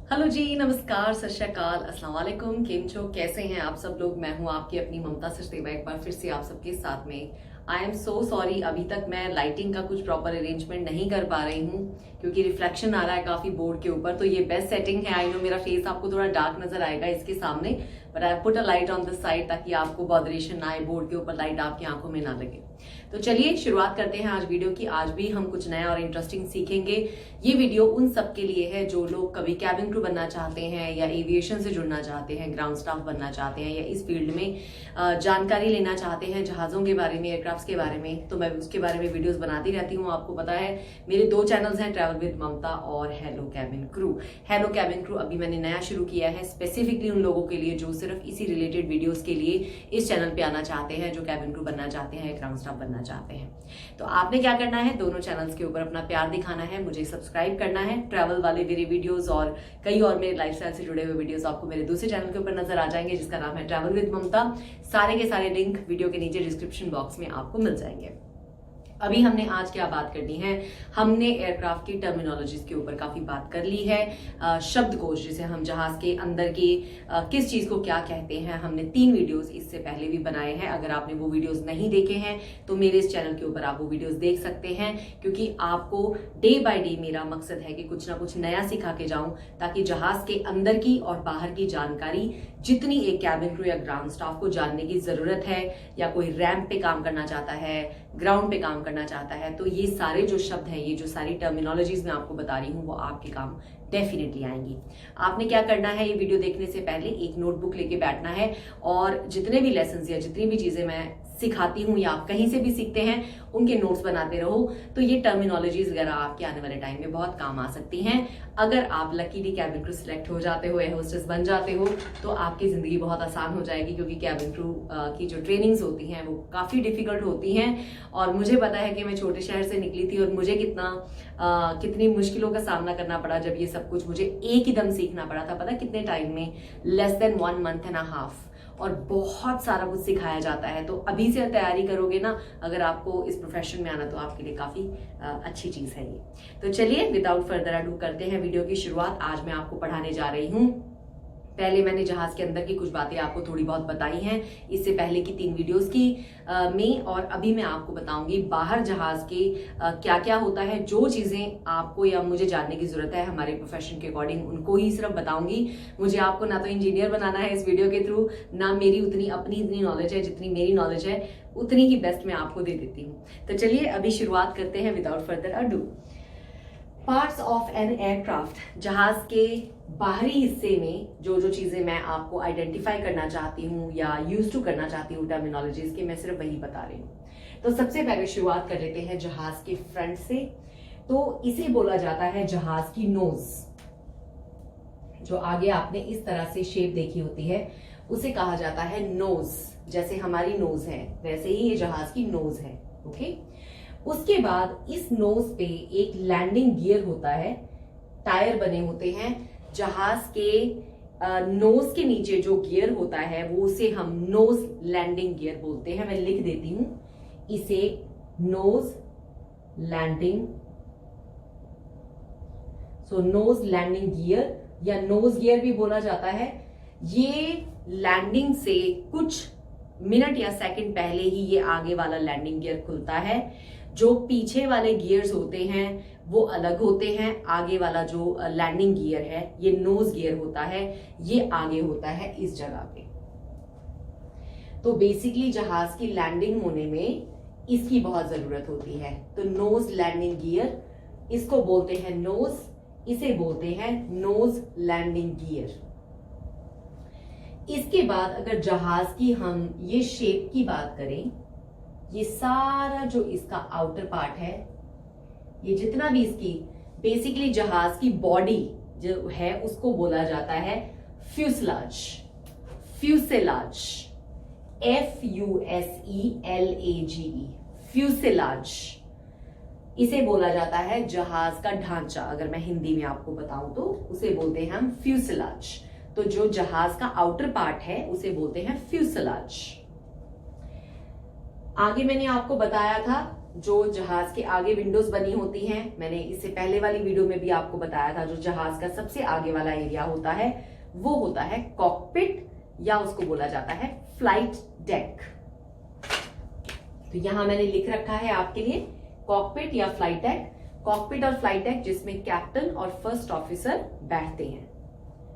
Hello जी, नमस्कार, सत श्री अकाल, अस्सलाम वालेकुम। केम छो, कैसे हैं आप सब लोग। मैं हूं आपकी अपनी ममता सचदेवा, एक बार फिर से आप सबके साथ में। आई एम सो सॉरी, अभी तक मैं लाइटिंग का कुछ प्रॉपर अरेंजमेंट नहीं कर पा रही हूं क्योंकि रिफ्लेक्शन आ रहा है काफी बोर्ड के ऊपर। तो ये बेस्ट सेटिंग है। आई नो मेरा फेस आपको थोड़ा डार्क नजर आएगा इसके सामने, but I put a light on this side ताकि आपको बॉदरेशन ना आए, बोर्ड के ऊपर लाइट आपकी आंखों में ना लगे। तो चलिए शुरुआत करते हैं आज वीडियो की। आज भी हम कुछ नया और इंटरेस्टिंग सीखेंगे। ये वीडियो उन सब के लिए है जो लोग कभी कैबिन क्रू बनना चाहते हैं या एविएशन से जुड़ना चाहते हैं, ग्राउंड स्टाफ बनना चाहते हैं या इस फील्ड में जानकारी लेना चाहते हैं जहाजों के बारे में, एयरक्राफ्ट के बारे में। तो मैं उसके बारे में वीडियोस बनाती रहती हूँ। आपको पता है मेरे 2 चैनल्स हैं, ट्रैवल विद ममता और hello cabin crew. Hello cabin crew अभी मैंने नया शुरू किया है स्पेसिफिकली उन लोगों के लिए जो सिर्फ इसी रिलेटेड वीडियोस के लिए इस चैनल पे आना चाहते हैं, जो कैबिन क्रू बनना चाहते हैं, ग्राउंड स्टाफ बनना चाहते हैं। तो आपने क्या करना है, दोनों चैनल्स के ऊपर अपना प्यार दिखाना है, मुझे सब्सक्राइब करना है। ट्रैवल वाले मेरे वीडियोस और कई और मेरे लाइफस्टाइल से जुड़े हुए वीडियोस आपको मेरे दूसरे चैनल के ऊपर नजर आ जाएंगे जिसका नाम है ट्रैवल विद ममता। सारे के सारे लिंक वीडियो के नीचे डिस्क्रिप्शन बॉक्स में आपको मिल जाएंगे। अभी हमने आज क्या बात करनी है, हमने एयरक्राफ्ट की टर्मिनोलॉजीज के ऊपर काफी बात कर ली है। शब्दकोश जिसे हम जहाज के अंदर की किस चीज को क्या कहते हैं, हमने 3 वीडियोस इससे पहले भी बनाए हैं। अगर आपने वो वीडियोस नहीं देखे हैं तो मेरे इस चैनल के ऊपर आप वो वीडियोस देख सकते हैं, क्योंकि आपको डे बाय डे मेरा मकसद है कि कुछ ना कुछ नया सिखा के जाऊं ताकि जहाज के अंदर की और बाहर की जानकारी जितनी एक कैबिन क्रू या ग्राउंड स्टाफ को जानने की जरूरत है, या कोई रैंप पे काम करना चाहता है, ग्राउंड पे काम करना चाहता है, तो ये सारे जो शब्द हैं, ये जो सारी टर्मिनोलॉजीज मैं आपको बता रही हूँ वो आपके काम डेफिनेटली आएंगी। आपने क्या करना है, ये वीडियो देखने से पहले एक नोटबुक लेके बैठना है और जितने भी लेसन या जितनी भी चीजें मैं सिखाती हूँ या आप कहीं से भी सीखते हैं उनके नोट्स बनाते रहो। तो ये टर्मिनोलॉजीज वगैरह आपके आने वाले टाइम में बहुत काम आ सकती हैं। अगर आप लकीली कैबिन क्रू सिलेक्ट हो जाते हो या होस्टेस बन जाते हो तो आपकी जिंदगी बहुत आसान हो जाएगी, क्योंकि कैबिन क्रू की जो ट्रेनिंग्स होती हैं वो काफी डिफिकल्ट होती हैं। और मुझे पता है कि मैं छोटे शहर से निकली थी और मुझे कितनी मुश्किलों का सामना करना पड़ा जब ये सब कुछ मुझे एक ही दम सीखना पड़ा था। पता कितने टाइम में, less than 1 month and a half, और बहुत सारा कुछ सिखाया जाता है। तो अभी से तैयारी करोगे ना, अगर आपको इस प्रोफेशन में आना, तो आपके लिए काफी अच्छी चीज है ये। तो चलिए विदाउट फर्दर अडू करते हैं वीडियो की शुरुआत। आज मैं आपको पढ़ाने जा रही हूँ, पहले मैंने जहाज के अंदर की कुछ बातें आपको थोड़ी बहुत बताई हैं इससे पहले की 3 वीडियोस की में, और अभी मैं आपको बताऊंगी बाहर जहाज के क्या क्या होता है। जो चीजें आपको या मुझे जानने की जरूरत है हमारे प्रोफेशन के अकॉर्डिंग, उनको ही सिर्फ बताऊंगी। मुझे आपको ना तो इंजीनियर बनाना है इस वीडियो के थ्रू, ना मेरी इतनी नॉलेज है, जितनी मेरी नॉलेज है उतनी ही बेस्ट मैं आपको दे देती हूँ। तो चलिए अभी शुरुआत करते हैं without further ado. Parts of an aircraft, जहाज के बाहरी हिस्से में जो जो चीजें मैं आपको आइडेंटिफाई करना चाहती हूँ या यूज टू करना चाहती हूँ टर्मिनोलॉजीज की, मैं सिर्फ वही बता रही हूँ। तो सबसे पहले शुरुआत कर लेते हैं जहाज के फ्रंट से। तो इसे बोला जाता है जहाज की नोज। जो आगे आपने इस तरह से शेप देखी होती है उसे कहा जाता है नोज। जैसे हमारी नोज है वैसे ही ये जहाज की नोज है। ओके, उसके बाद इस नोज पे एक लैंडिंग गियर होता है, टायर बने होते हैं। जहाज के नोज के नीचे जो गियर होता है वो उसे हम नोज लैंडिंग गियर बोलते हैं। मैं लिख देती हूं इसे, नोज लैंडिंग, सो नोज लैंडिंग गियर या नोज गियर भी बोला जाता है। ये लैंडिंग से कुछ मिनट या सेकंड पहले ही ये आगे वाला लैंडिंग गियर खुलता है। जो पीछे वाले गियर्स होते हैं वो अलग होते हैं। आगे वाला जो लैंडिंग गियर है, ये नोज गियर होता है, ये आगे होता है इस जगह पे। तो बेसिकली जहाज की लैंडिंग होने में इसकी बहुत जरूरत होती है। तो नोज लैंडिंग गियर, इसको बोलते हैं नोज, इसे बोलते हैं नोज लैंडिंग गियर। इसके बाद अगर जहाज की हम ये शेप की बात करें, ये सारा जो इसका आउटर पार्ट है, ये जितना भी इसकी बेसिकली जहाज की बॉडी जो है उसको बोला जाता है फ्यूसलाज। फ्यूसेलाज, FUSELAGE, फ्यूसेलाज, इसे बोला जाता है जहाज का ढांचा। अगर मैं हिंदी में आपको बताऊं तो उसे बोलते हैं हम फ्यूसलाज। तो जो जहाज का आउटर पार्ट है उसे बोलते हैं फ्यूसलाज। आगे मैंने आपको बताया था जो जहाज के आगे विंडोज बनी होती हैं, मैंने इससे पहले वाली वीडियो में भी आपको बताया था, जो जहाज का सबसे आगे वाला एरिया होता है वो होता है कॉकपिट, या उसको बोला जाता है फ्लाइट डेक। तो यहां मैंने लिख रखा है आपके लिए कॉकपिट या फ्लाइट डेक। कॉकपिट और फ्लाइट डेक जिसमें कैप्टन और फर्स्ट ऑफिसर बैठते हैं,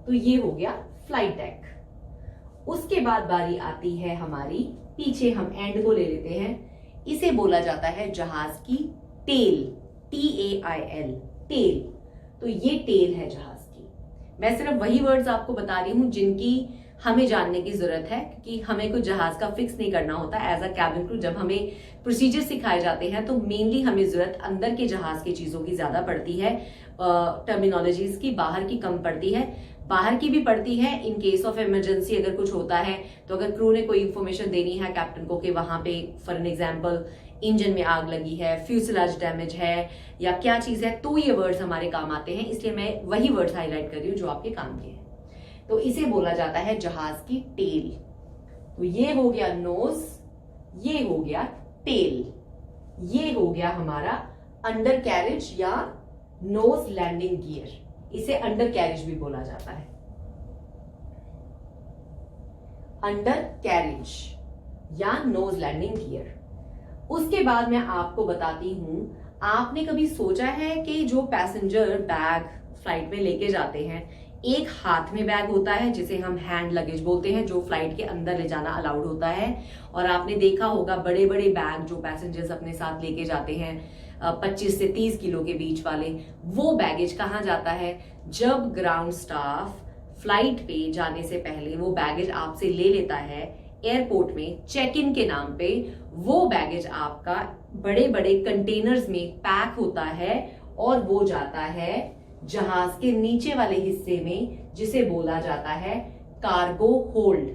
तो ये हो गया फ्लाइट डेक। उसके बाद बारी आती है हमारी, पीछे हम एंड को ले लेते हैं, इसे बोला जाता है जहाज की टेल, TAIL, टेल। तो ये टेल है जहाज की। मैं सिर्फ वही वर्ड्स आपको बता रही हूं जिनकी हमें जानने की जरूरत है, क्योंकि हमें कुछ जहाज का फिक्स नहीं करना होता एज अ कैबिन क्रू। जब हमें प्रोसीजर सिखाए जाते हैं तो मेनली हमें जरूरत अंदर के जहाज की चीजों की ज्यादा पड़ती है, टर्मिनोलॉजीज की बाहर की कम पड़ती है। बाहर की भी पड़ती है इन केस ऑफ इमरजेंसी, अगर कुछ होता है तो अगर क्रू ने कोई इंफॉर्मेशन देनी है कैप्टन को कि वहां पे फॉर एन एग्जांपल इंजन में आग लगी है, फ्यूसलाज डैमेज है या क्या चीज है, तो ये वर्ड्स हमारे काम आते हैं। इसलिए मैं वही वर्ड्स हाईलाइट कर रही हूँ जो आपके काम के हैं। तो इसे बोला जाता है जहाज की टेल। तो ये हो गया नोज, ये हो गया टेल, ये हो गया हमारा अंडर कैरिज या नोज लैंडिंग गियर। इसे अंडर कैरिज भी बोला जाता है, अंडर कैरिज या नोज लैंडिंग गियर। उसके बाद मैं आपको बताती हूं, आपने कभी सोचा है कि जो पैसेंजर बैग फ्लाइट में लेके जाते हैं, एक हाथ में बैग होता है जिसे हम हैंड लगेज बोलते हैं, जो फ्लाइट के अंदर ले जाना अलाउड होता है। और आपने देखा होगा बड़े बड़े बैग जो पैसेंजर्स अपने साथ लेके जाते हैं 25 से 30 किलो के बीच वाले, वो बैगेज कहाँ जाता है? जब ग्राउंड स्टाफ फ्लाइट पे जाने से पहले वो बैगेज आपसे ले लेता है एयरपोर्ट में चेक इन के नाम पे, वो बैगेज आपका बड़े बड़े कंटेनर्स में पैक होता है और वो जाता है जहाज के नीचे वाले हिस्से में, जिसे बोला जाता है कार्गो होल्ड।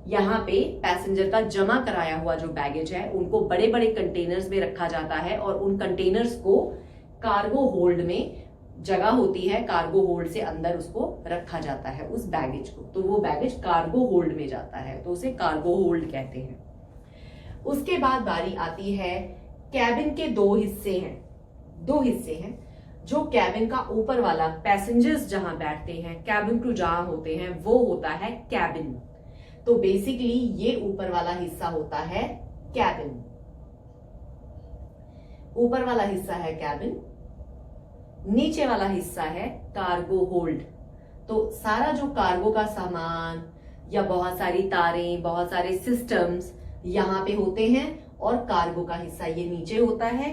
यहाँ पे पैसेंजर का जमा कराया हुआ जो बैगेज है उनको बड़े बड़े कंटेनर्स में रखा जाता है और उन कंटेनर्स को कार्गो होल्ड में जगह होती है, कार्गो होल्ड से अंदर उसको रखा जाता है उस बैगेज को, तो वो बैगेज कार्गो होल्ड में जाता है, तो उसे कार्गो होल्ड कहते हैं। उसके बाद बारी आती है, कैबिन के दो हिस्से हैं। जो कैबिन का ऊपर वाला पैसेंजर्स जहां बैठते हैं, कैबिन क्रू जहां होते हैं, वो होता है कैबिन। तो बेसिकली ये ऊपर वाला हिस्सा होता है कैबिन, ऊपर वाला हिस्सा है कैबिन, नीचे वाला हिस्सा है कार्गो होल्ड। तो सारा जो कार्गो का सामान या बहुत सारी तारें, बहुत सारे सिस्टम्स यहाँ पे होते हैं और कार्गो का हिस्सा ये नीचे होता है।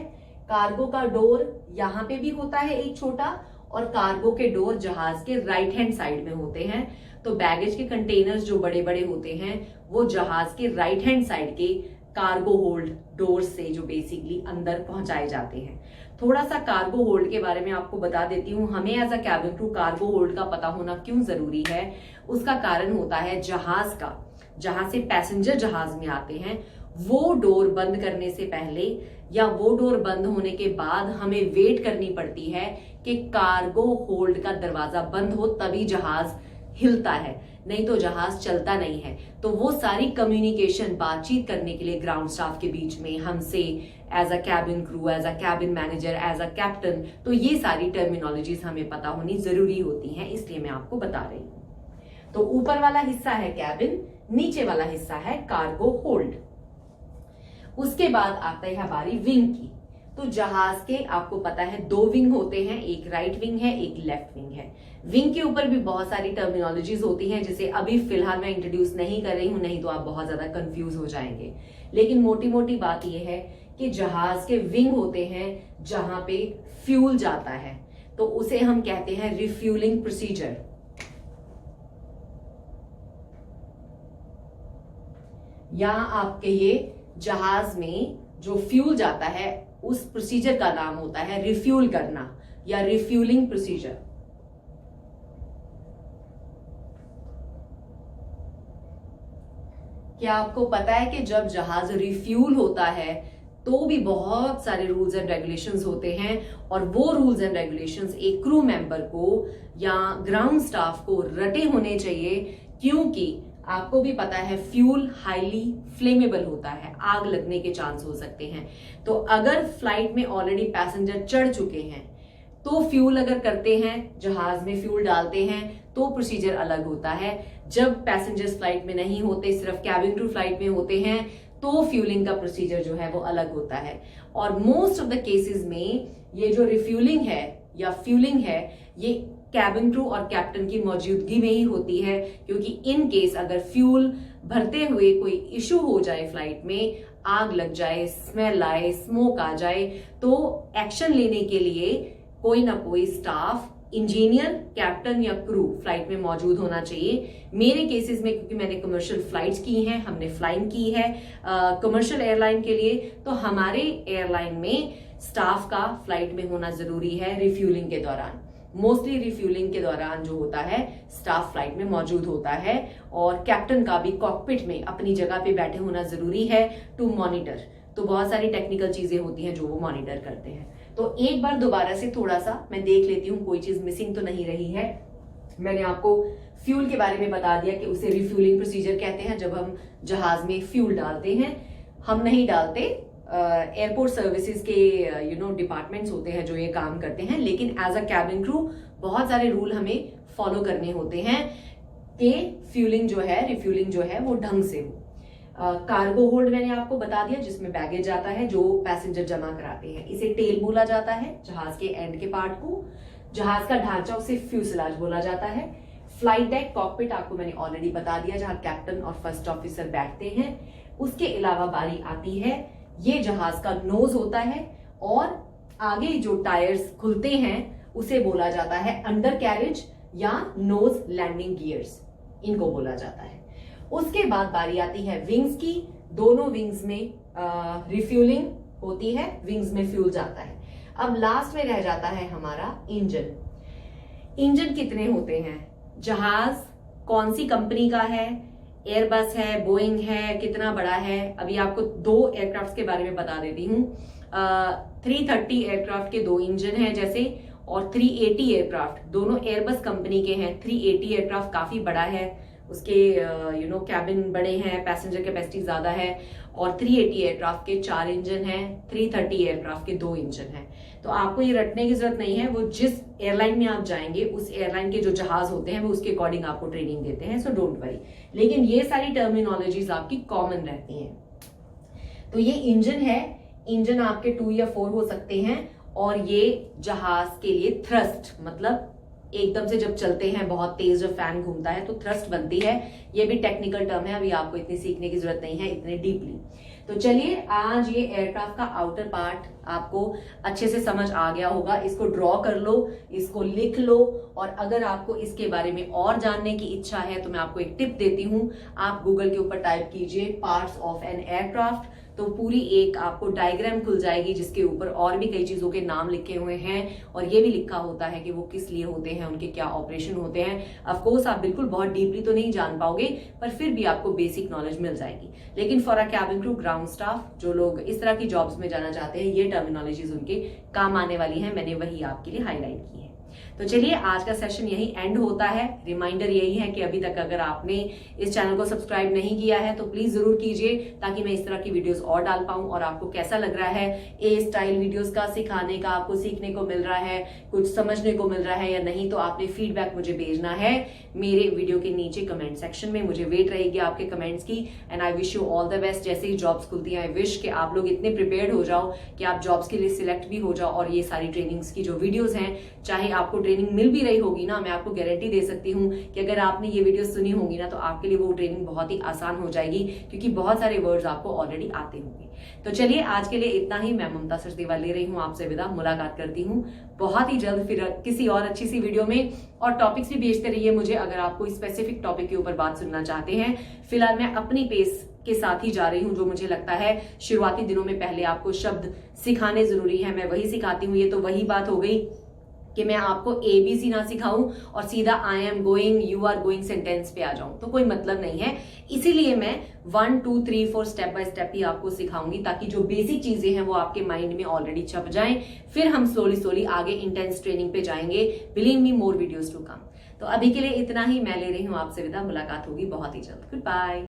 कार्गो का डोर यहाँ पे भी होता है एक छोटा, और कार्गो के डोर जहाज के राइट हैंड साइड में होते हैं। तो बैगेज के कंटेनर्स जो बड़े बड़े होते हैं वो जहाज के राइट हैंड साइड के कार्गो होल्ड डोर से जो बेसिकली अंदर पहुंचाए जाते हैं। थोड़ा सा कार्गो होल्ड के बारे में आपको बता देती हूँ। हमें as a cabin crew cargo hold का पता होना क्यों जरूरी है? उसका कारण होता है जहाज का, जहां से पैसेंजर जहाज में आते हैं, वो डोर बंद करने से पहले या वो डोर बंद होने के बाद हमें वेट करनी पड़ती है कि कार्गो होल्ड का दरवाजा बंद हो, तभी जहाज हिलता है, नहीं तो जहाज चलता नहीं है। तो वो सारी कम्युनिकेशन, बातचीत करने के लिए ग्राउंड स्टाफ के बीच में हमसे as a cabin crew, as a cabin manager, as a captain, तो ये सारी टर्मिनोलॉजीज हमें पता होनी जरूरी होती हैं, इसलिए मैं आपको बता रही हूं। तो ऊपर वाला हिस्सा है कैबिन, नीचे वाला हिस्सा है कार्गो होल्ड। उसके बाद आता है हमारी विंग की। तो जहाज के आपको पता है दो विंग होते हैं, एक राइट विंग है, एक लेफ्ट विंग है। विंग के ऊपर भी बहुत सारी टर्मिनोलॉजीज होती हैं जिसे अभी फिलहाल मैं इंट्रोड्यूस नहीं कर रही हूं, नहीं तो आप बहुत ज्यादा कंफ्यूज हो जाएंगे। लेकिन मोटी मोटी बात यह है कि जहाज के विंग होते हैं जहां पे फ्यूल जाता है, तो उसे हम कहते हैं रिफ्यूलिंग प्रोसीजर। यहां आप कहिए जहाज में जो फ्यूल जाता है उस प्रोसीजर का नाम होता है रिफ्यूल करना या रिफ्यूलिंग प्रोसीजर। क्या आपको पता है कि जब जहाज रिफ्यूल होता है तो भी बहुत सारे रूल्स एंड रेगुलेशंस होते हैं, और वो रूल्स एंड रेगुलेशंस एक क्रू मेंबर को या ग्राउंड स्टाफ को रटे होने चाहिए, क्योंकि आपको भी पता है फ्यूल हाईली फ्लेमेबल होता है, आग लगने के चांस हो सकते हैं। तो अगर फ्लाइट में ऑलरेडी पैसेंजर चढ़ चुके हैं तो फ्यूल अगर करते हैं, जहाज में फ्यूल डालते हैं, तो प्रोसीजर अलग होता है। जब पैसेंजर्स फ्लाइट में नहीं होते, सिर्फ कैबिन क्रू फ्लाइट में होते हैं, तो फ्यूलिंग का प्रोसीजर जो है वो अलग होता है। और मोस्ट ऑफ द केसेस में ये जो रिफ्यूलिंग है या फ्यूलिंग है, ये कैबिन क्रू और कैप्टन की मौजूदगी में ही होती है, क्योंकि इन केस अगर फ्यूल भरते हुए कोई इशू हो जाए, फ्लाइट में आग लग जाए, स्मेल आए, स्मोक आ जाए, तो एक्शन लेने के लिए कोई ना कोई स्टाफ, इंजीनियर, कैप्टन या क्रू फ्लाइट में मौजूद होना चाहिए। मेरे केसेस में, क्योंकि मैंने कमर्शियल फ्लाइट्स की हैं, हमने फ्लाइंग की है कमर्शियल एयरलाइन के लिए, तो हमारे एयरलाइन में स्टाफ का फ्लाइट में होना जरूरी है रिफ्यूलिंग के दौरान। मोस्टली रिफ्यूलिंग के दौरान जो होता है स्टाफ फ्लाइट में मौजूद होता है, और कैप्टन का भी कॉकपिट में अपनी जगह पे बैठे होना जरूरी है टू मॉनिटर। तो बहुत सारी टेक्निकल चीजें होती हैं जो वो मॉनिटर करते हैं। तो एक बार दोबारा से थोड़ा सा मैं देख लेती हूँ कोई चीज मिसिंग तो नहीं रही है। मैंने आपको फ्यूल के बारे में बता दिया कि उसे रिफ्यूलिंग प्रोसीजर कहते हैं, जब हम जहाज में फ्यूल डालते हैं। हम नहीं डालते, एयरपोर्ट सर्विसेज के डिपार्टमेंट्स होते हैं जो ये काम करते हैं, लेकिन एज अ कैबिन क्रू बहुत सारे रूल हमें फॉलो करने होते हैं कि फ्यूलिंग जो है, रिफ्यूलिंग जो है वो ढंग से हो। कार्गो होल्ड मैंने आपको बता दिया, जिसमें बैगेज जाता है जो पैसेंजर जमा कराते हैं, इसे टेल बोला जाता है, जहाज के एंड के पार्ट को। जहाज का ढांचा उसे फ्यूसलाज बोला जाता है। फ्लाइट डेक, कॉकपिट आपको मैंने ऑलरेडी बता दिया, जहां कैप्टन और फर्स्ट ऑफिसर बैठते हैं। उसके अलावा बारी आती है, ये जहाज का नोज होता है, और आगे जो टायर्स खुलते हैं उसे बोला जाता है अंडर कैरेज या नोज लैंडिंग गियर्स, इनको बोला जाता है। उसके बाद बारी आती है विंग्स की। दोनों विंग्स में रिफ्यूलिंग होती है, विंग्स में फ्यूल जाता है। अब लास्ट में रह जाता है हमारा इंजन। इंजन कितने होते हैं, जहाज कौन सी कंपनी का है, एयरबस है, बोइंग है, कितना बड़ा है। अभी आपको 2 एयरक्राफ्ट के बारे में बता देती हूँ। 330 एयरक्राफ्ट के 2 इंजन हैं जैसे, और 380 एयरक्राफ्ट दोनों एयरबस कंपनी के हैं। 380 एयरक्राफ्ट काफी बड़ा है, उसके कैबिन बड़े हैं, पैसेंजर कैपेसिटी ज्यादा है। और 380 एयरक्राफ्ट के 4 इंजन हैं, 330 एयरक्राफ्ट के 2 इंजन हैं। तो आपको ये रटने की जरूरत नहीं है, वो जिस एयरलाइन में आप जाएंगे उस एयरलाइन के जो जहाज होते हैं वो उसके अकॉर्डिंग आपको ट्रेनिंग देते हैं, सो डोंट वरी। लेकिन ये सारी टर्मिनोलॉजीज आपकी कॉमन रहती हैं। तो ये इंजन है, इंजन आपके 2 या 4 हो सकते हैं, और ये जहाज के लिए थ्रस्ट, मतलब एकदम से जब चलते हैं बहुत तेज, जब फैन घूमता है तो थ्रस्ट बनती है। ये भी टेक्निकल टर्म है, अभी आपको इतनी सीखने की जरूरत नहीं है इतने डीपली। तो चलिए, आज ये एयरक्राफ्ट का आउटर पार्ट आपको अच्छे से समझ आ गया होगा। इसको ड्रॉ कर लो, इसको लिख लो, और अगर आपको इसके बारे में और जानने की इच्छा है तो मैं आपको एक टिप देती हूं। आप गूगल के ऊपर टाइप कीजिए पार्ट्स ऑफ एन एयरक्राफ्ट, तो पूरी एक आपको डायग्राम खुल जाएगी जिसके ऊपर और भी कई चीजों के नाम लिखे हुए हैं, और ये भी लिखा होता है कि वो किस लिए होते हैं, उनके क्या ऑपरेशन होते हैं। ऑफ कोर्स आप बिल्कुल बहुत डीपली तो नहीं जान पाओगे, पर फिर भी आपको बेसिक नॉलेज मिल जाएगी। लेकिन for a cabin crew, ground staff, जो लोग इस तरह की जॉब्स में जाना चाहते हैं, ये टर्मिनोलॉजीज उनके काम आने वाली है। मैंने वही आपके लिए हाईलाइट की है। तो चलिए, आज का सेशन यही एंड होता है। रिमाइंडर यही है कि अभी तक अगर आपने इस चैनल को सब्सक्राइब नहीं किया है तो प्लीज जरूर कीजिए, ताकि मैं इस तरह की वीडियोस और डाल पाऊं। और आपको कैसा लग रहा है ए स्टाइल वीडियोस का, सिखाने का, आपको सीखने को मिल रहा है, कुछ समझने को मिल रहा है या नहीं, तो आपने फीडबैक मुझे भेजना है मेरे वीडियो के नीचे कमेंट सेक्शन में। मुझे वेट रहेगी आपके कमेंट्स की, and I wish you all the best. जैसे ही जॉब्स खुलती हैं, आई विश कि आप लोग इतने प्रिपेयर्ड हो जाओ कि आप जॉब्स के लिए सिलेक्ट भी हो जाओ। और ये सारी ट्रेनिंग्स की जो वीडियोस हैं, चाहे आपको ट्रेनिंग मिल भी रही होगी ना, मैं आपको गारंटी दे सकती हूँ कि अगर आपने ये वीडियो सुनी होंगी ना, तो आपके लिए वो ट्रेनिंग बहुत ही आसान हो जाएगी, क्योंकि बहुत सारे वर्ड्स आपको ऑलरेडी आते होंगे। तो चलिए, आज के लिए इतना ही। मैं ममता सचदेवा ले रही हूँ आपसे विदा। मुलाकात करती हूँ बहुत ही जल्द फिर किसी और अच्छी सी वीडियो में। और टॉपिक्स भी भेजते रहिए मुझे अगर आप कोई स्पेसिफिक टॉपिक के ऊपर बात सुनना चाहते हैं। फिलहाल मैं अपनी पेस के साथ ही जा रही हूँ। जो मुझे लगता है शुरुआती दिनों में पहले आपको शब्द सिखाने जरूरी है, मैं वही सिखाती हूँ। ये तो वही बात हो गई कि मैं आपको ABC ना सिखाऊं और सीधा I am going, you are going sentence पे आ जाऊं, तो कोई मतलब नहीं है। इसीलिए मैं 1 2 3 4 स्टेप बाय स्टेप ही आपको सिखाऊंगी, ताकि जो बेसिक चीजें हैं वो आपके माइंड में ऑलरेडी छप जाएं। फिर हम स्लोली स्लोली आगे इंटेंस ट्रेनिंग पे जाएंगे। Believe me, more videos to come. तो अभी के लिए इतना ही, मैं ले रही हूँ आपसे विदा, मुलाकात होगी बहुत ही जल्द। Good bye.